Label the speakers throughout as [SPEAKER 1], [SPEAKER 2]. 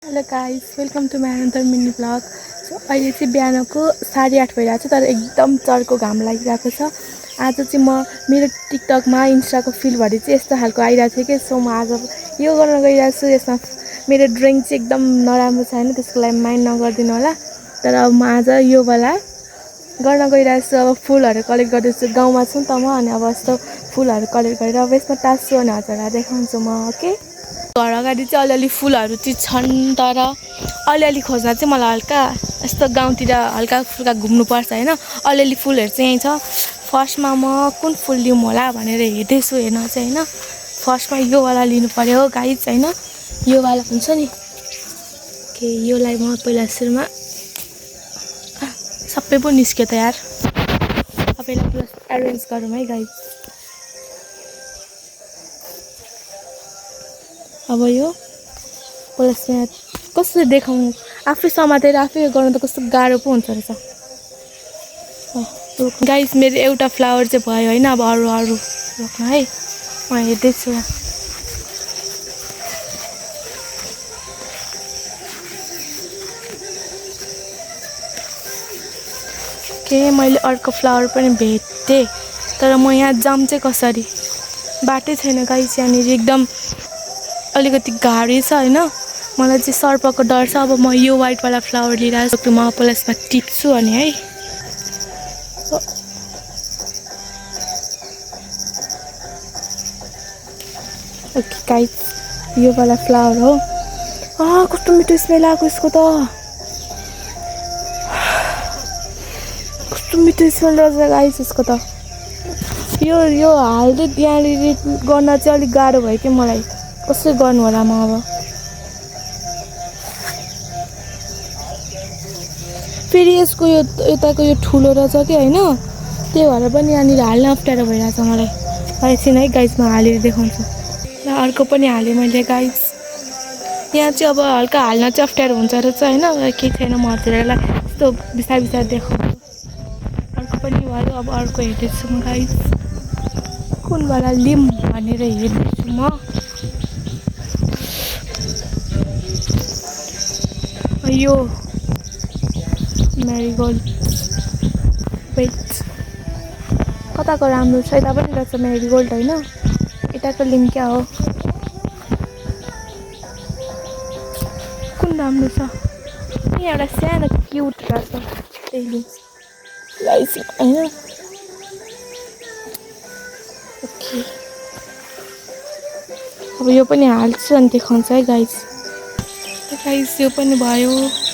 [SPEAKER 1] Hello guys welcome to my another mini blog. So अहिले चाहिँ बिहानको 8:30 भइरहेको छ तर एकदम चर्को घाम लागिरहेको छ। आज चाहिँ म मेरो टिकटकमा इन्स्टाको फिडभरि चाहिँ यस्तो खालको आइरहेको थियो कि सो म आज यो गर्न गइरहेको छु। यसमा मेरो ड्रइङ चाहिँ एकदम नराम्रो छ होइन, त्यसको लागि माइन्ड नगरिदिनु होला। तर अब म आज यो वाला गर्न गइरहेको छु। अब फुलहरू कलेक्ट गर्दैछु, गाउँमा छु नि त म, अनि अब यस्तो फुलहरू कलेक्ट गरेर अब यसमा टाँस्छु अनि हजुरलाई देखाउँछु म। ओके, घर अगाडि चाहिँ अलिअलि फुलहरू चाहिँ छन् तर अलिअलि खोज्न चाहिँ मलाई हल्का यस्तो गाउँतिर हल्का फुल्का घुम्नुपर्छ होइन। अलिअलि फुलहरू चाहिँ यहीँ छ। फर्स्टमा म कुन फुल लिउँ होला भनेर हेर्दैछु हेर्न चाहिँ होइन। फर्स्टमा योवाला लिनु पऱ्यो गाइस होइन, योवाला हुन्छ नि के योलाई म पहिला सुरुमा सबै पो निस्क्यो त यार। सबैलाई प्लस एरेन्ज गरौँ है गाइस। अब यो प्लस यहाँ कसरी देखाउँ, आफै समातेर आफै गर्नु त कस्तो गाह्रो पो हुन्छ रहेछ। गाइस मेरो एउटा फ्लावर चाहिँ भयो होइन, अब अरू अरू रोक्न है, म हेर्दैछु। के मैले अर्को फ्लावर पनि भेटेँ तर म यहाँ जाम चाहिँ कसरी, बाटै छैन गाइस यहाँनिर, एकदम अलिकति गाह्रै छ होइन। मलाई चाहिँ सर्पको डर छ। अब म यो वाइटवाला फ्लावर लिएर आएको म प्लसमा टिप्छु अनि है। ओके गाइस यो वाला फ्लावर हो। कस्तो मिठो स्मेल आएको यसको त, कस्तो मिठो स्मेल रहेछ गाइस यसको त। यो हाल्दै यहाँनिर गर्न चाहिँ अलिक गाह्रो भयो कि मलाई, कसरी गर्नु होला म अब। फेरि यसको यो यताको यो ठुलो रहेछ कि होइन, त्यही भएर पनि यहाँनिर हाल्न अप्ठ्यारो भइरहेछ मलाई। एकछिन है गाइस म हालेर देखाउँछु। र अर्को पनि हालेँ मैले गाइस। यहाँ चाहिँ अब हल्का हाल्न चाहिँ अप्ठ्यारो हुन्छ रहेछ होइन, केही छैन, म हजुरहरूलाई यस्तो बिस्तारै बिस्तारै देखाउँछु। अर्को पनि भयो, अब अर्को हेर्दैछु म गाइस, कुनवाला लिम भनेर हेर्दैछु म। यो मेरीगोल्ड, वेट कताको राम्रो छ, यता पनि रहेछ मेरीगोल्ड होइन, यताको लिम क्या हो, कुन राम्रो छ। यहाँ एउटा सानो क्युट रहेछ त्यही लिम गाइस होइन। ओके अब यो पनि हाल्छु अनि देखाउँछु है गाइस। गाइस यो पनि भयो,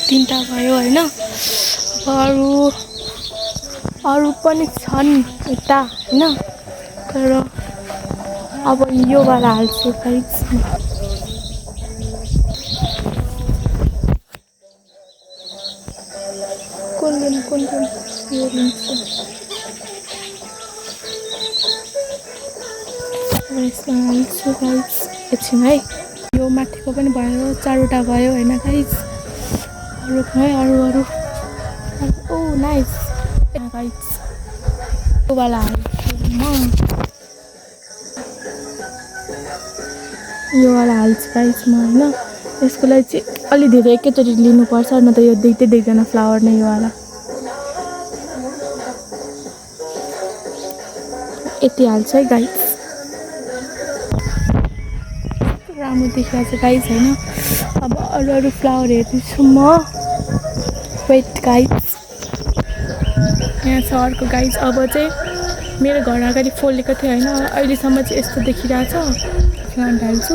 [SPEAKER 1] 3टा भयो होइन। अब अरू पनि छन् यता होइन, तर अब यो वाला हाल्छु गाइस। कुन यो लिन्छु यसमा हाल्छु गाइस। एकछिन है, यो माथिको पनि भयो, 4वटा भयो होइन गाइस। अरू है अरू ओ नाइस गाइस, यो वाला हाल्छु म, यो वाला हाल्छु गाइस म होइन। यसको लागि चाहिँ अलि धेरै एकैचोटि लिनुपर्छ, न त यो देख्दैन फ्लावर नै यो वाला। यति हाल्छु है गाइस, राम्रो देखिरहेको छ गाइस होइन। अब अरू फ्लावर हेर्दैछु म, वेट गाइस। यहाँ छ अर्को गाइस। अब चाहिँ मेरो घर अगाडि फुलेको थियो होइन, अहिलेसम्म चाहिँ यस्तो देखिरहेछ। प्लान्ट हाल्छु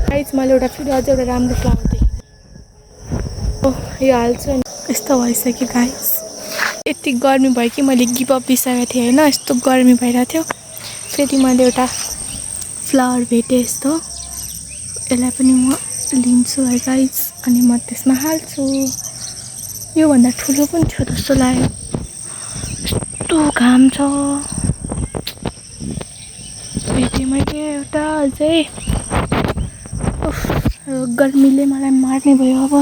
[SPEAKER 1] गाइस, मैले एउटा फेरि अझै एउटा राम्रो फ्लावर देखेँ। यो हाल्छु अनि यस्तो भइसक्यो गाइस। यति गर्मी भयो कि मैले गिभ अप दिइसकेको थिएँ होइन, यस्तो गर्मी भइरहेको थियो। फेरि मैले एउटा फ्लावर भेटेँ यस्तो, यसलाई पनि म लिन्छु है गाइस अनि म त्यसमा हाल्छु। योभन्दा ठुलो पनि छ जस्तो लाग्यो, यस्तो घाम छ। भेटेँ मैले एउटा अझै, गर्मीले मलाई मार्ने भयो अब।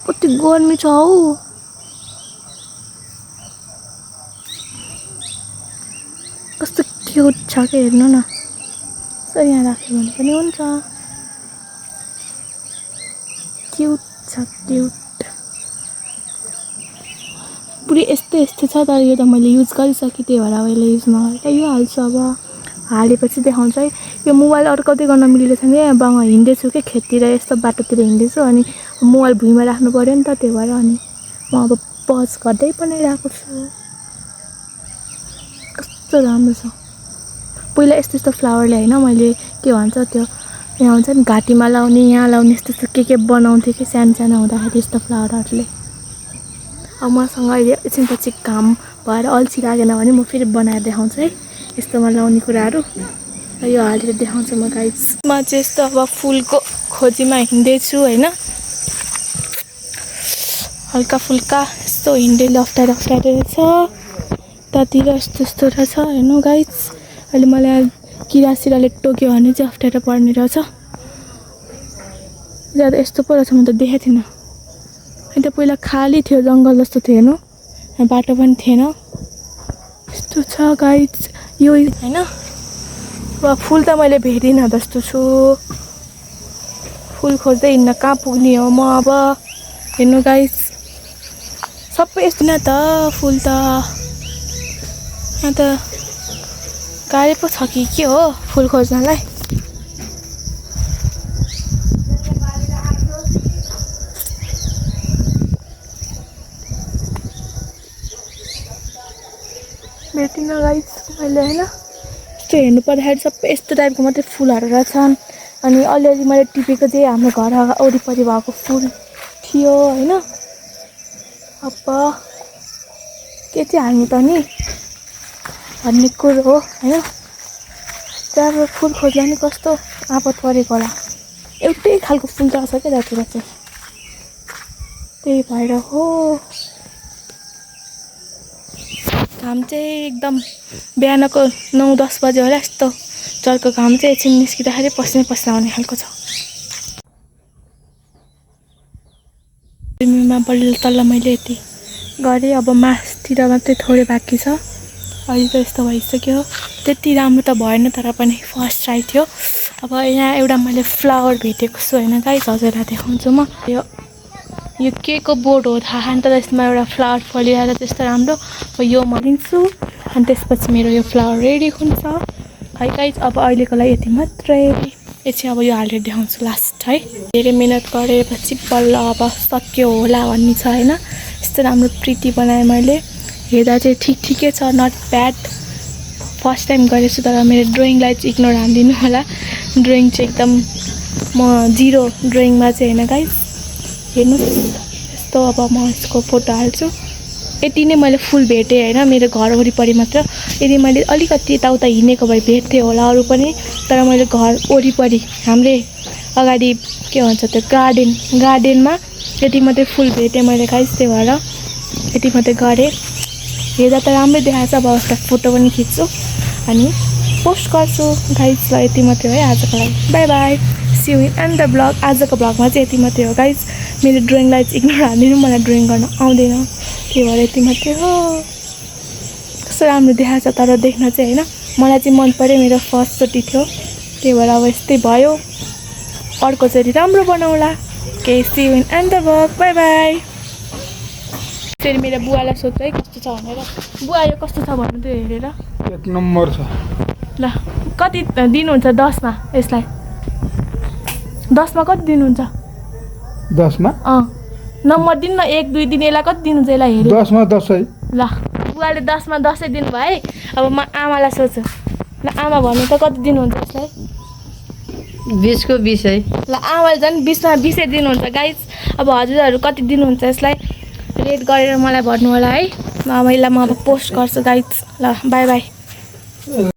[SPEAKER 1] कति गर्मी छ हौ, कस्तो क्युट छ कि हेर्नु न, सो यहाँ राख्यो भने पनि हुन्छ। क्युट छ क्युट। पुरै यस्तै यस्तै छ तर यो त मैले युज गरिसकेँ त्यही भएर अब यसले युज नगरेर यो हाल्छु। अब हालेपछि देखाउँछु है। यो मोबाइल अड्काउँदै गर्न मिलेको छैन। यहाँ बाउमा हिँड्दैछु कि खेततिर यस्तो बाटोतिर हिँड्दैछु अनि मोबाइल भुइँमा राख्नु पऱ्यो नि त त्यही भएर अनि म अब पज गर्दै बनाइरहेको छु। कस्तो राम्रो छ। पहिला यस्तो यस्तो फ्लावरले होइन मैले के भन्छ त्यो यहाँ हुन्छ नि घाँटीमा लाउने यहाँ लाउने यस्तो यस्तो के बनाउँथेँ कि सानो सानो हुँदाखेरि यस्तो फ्लावरहरूले। अब मसँग अहिले एकछिनपछि काम भएर अल्छी लागेन भने म फेरि बनाएर देखाउँछु है यस्तोमा लाउने कुराहरू। यो हालेर देखाउँछु म गाइस। म चाहिँ यस्तो अब फुलको खोजीमा हिँड्दैछु होइन। हल्का फुल्का यस्तो हिँड्दै अप्ठ्यारो छ त्यतातिर यस्तो यस्तो रहेछ हेर्नु गाइस। अहिले मलाई किरासिराले टोक्यो भने चाहिँ अप्ठ्यारो पर्ने रहेछ। ज्यादा यस्तो पो रहेछ म त देखेको थिइनँ। अन्त पहिला खाली थियो जङ्गल जस्तो थियो हेर्नु बाटो पनि थिएन। यस्तो छ गाइस यो होइन। अब फुल त मैले भेटिनँ जस्तो छु। फुल खोज्दै हिँड्न कहाँ पुग्ने हो म अब हेर्नु गाइस। सबै यस्तो न त फुल त यहाँ त गाडी पो छ कि के हो फुल खोज्नलाई। भेटिनँ गाइस मैले होइन। यस्तो हेर्नु पर्दाखेरि सबै यस्तो टाइपको मात्रै फुलहरू रहेछन्। अनि अलिअलि मैले टिपेको चाहिँ हाम्रो घर वरिपरि भएको फुल थियो होइन। अब के चाहिँ हाल्नु त नि भन्ने कुरो हो होइन। त्यहाँबाट फुल खोज्दा नि कस्तो आपत परेको होला। एउटै खालको फुल रहेछ क्या त्यहाँतिर चाहिँ त्यही भएर हो। घाम चाहिँ एकदम बिहानको 9-10 बजे होला यस्तो चर्को घाम चाहिँ एकछिन निस्किँदाखेरि पसिना पसिना आउने खालको छ। मा बल्ल तल्ल मैले यति गरेँ। अब मासतिर मात्रै थोरै बाँकी छ। अहिले त यस्तो भइसक्यो। त्यति राम्रो त भएन तर पनि फर्स्ट ट्राई थियो। अब यहाँ एउटा मैले फ्लावर भेटेको छु होइन गाइस हजुरलाई देखाउँछु म। यो के को बोर्ड हो थाहा छैन तर यसमा एउटा फ्लावर फलिरहेर त्यस्तो राम्रो। अब यो म लिन्छु अनि त्यसपछि मेरो यो फ्लावर रेडी हुन्छ है गाइस। अब अहिलेको लागि यति मात्रै। एकछिन अब यो हालेर देखाउँछु लास्ट है। धेरै मिहिनेत गरेपछि बल्ल अब सक्यो होला भन्ने छ होइन। यस्तो राम्रो प्रिटी बनाएँ मैले। हेर्दा चाहिँ ठिकै छ नट ब्याड। फर्स्ट टाइम गरेछु तर मेरो ड्रइङलाई चाहिँ इग्नोर हानिदिनु होला। ड्रइङ चाहिँ एकदम म जिरो ड्रइङमा चाहिँ होइन गाइस। हेर्नुहोस् यस्तो अब म यसको फोटो हाल्छु। यति नै मैले फुल भेटेँ होइन मेरो घर वरिपरि मात्र। यदि मैले अलिकति यताउता हिँडेको भए भेट्थेँ होला अरू पनि तर मैले घर वरिपरि हाम्रै अगाडि के भन्छ त्यो गार्डनमा यति मात्रै फुल भेटेँ मैले गाइस। त्यही भएर यति मात्रै गरेँ। हेर्दा त राम्रै देखाएको छ। अब उसलाई फोटो पनि खिच्छु अनि पोस्ट गर्छु गाइस। ल यति मात्रै है आजको लागि। Bye bye see you in and the blog. आजको ब्लगमा चाहिँ यति मात्रै हो गाइस। मेरो ड्रइङलाई चाहिँ इग्नोर हानिदिनु मलाई ड्रइङ गर्न आउँदैन त्यही भएर यति मात्रै हो। कस्तो राम्रो देखाएको छ तर देख्न चाहिँ होइन। मलाई चाहिँ मन पर्यो मेरो फर्स्टचोटि थियो त्यही भएर अब यस्तै भयो। अर्कोचोटि राम्रो बनाउँला। Okay see you in and the blog. Bye bye. फेरि मेरो बुवालाई सोध्छु है कस्तो छ भनेर। बुवा यो कस्तो छ भन्नु त्यो हेरेर।
[SPEAKER 2] 1 नम्बर छ।
[SPEAKER 1] ल कति दिनुहुन्छ 10मा यसलाई? 10मा कति दिनुहुन्छ?
[SPEAKER 2] 10मा
[SPEAKER 1] नम्बर दिनु न 1 2 दिन यसलाई कति दिनुहुन्छ यसलाई हेरेर?
[SPEAKER 2] 10मा 10।
[SPEAKER 1] ल बुवाले 10मा 10 दिनुभयो है। अब म आमालाई सोध्छु। ल आमा भन्नु त कति दिनुहुन्छ यसलाई?
[SPEAKER 3] 20 को 20 है।
[SPEAKER 1] ल आमाले झन् 20मा 20 दिनुहुन्छ गाइस। अब हजुरहरू कति दिनुहुन्छ यसलाई रेट गरेर मलाई भन्नु होला है। अब यसलाई म अब पोस्ट गर्छु गाइस। ल बाई बाई।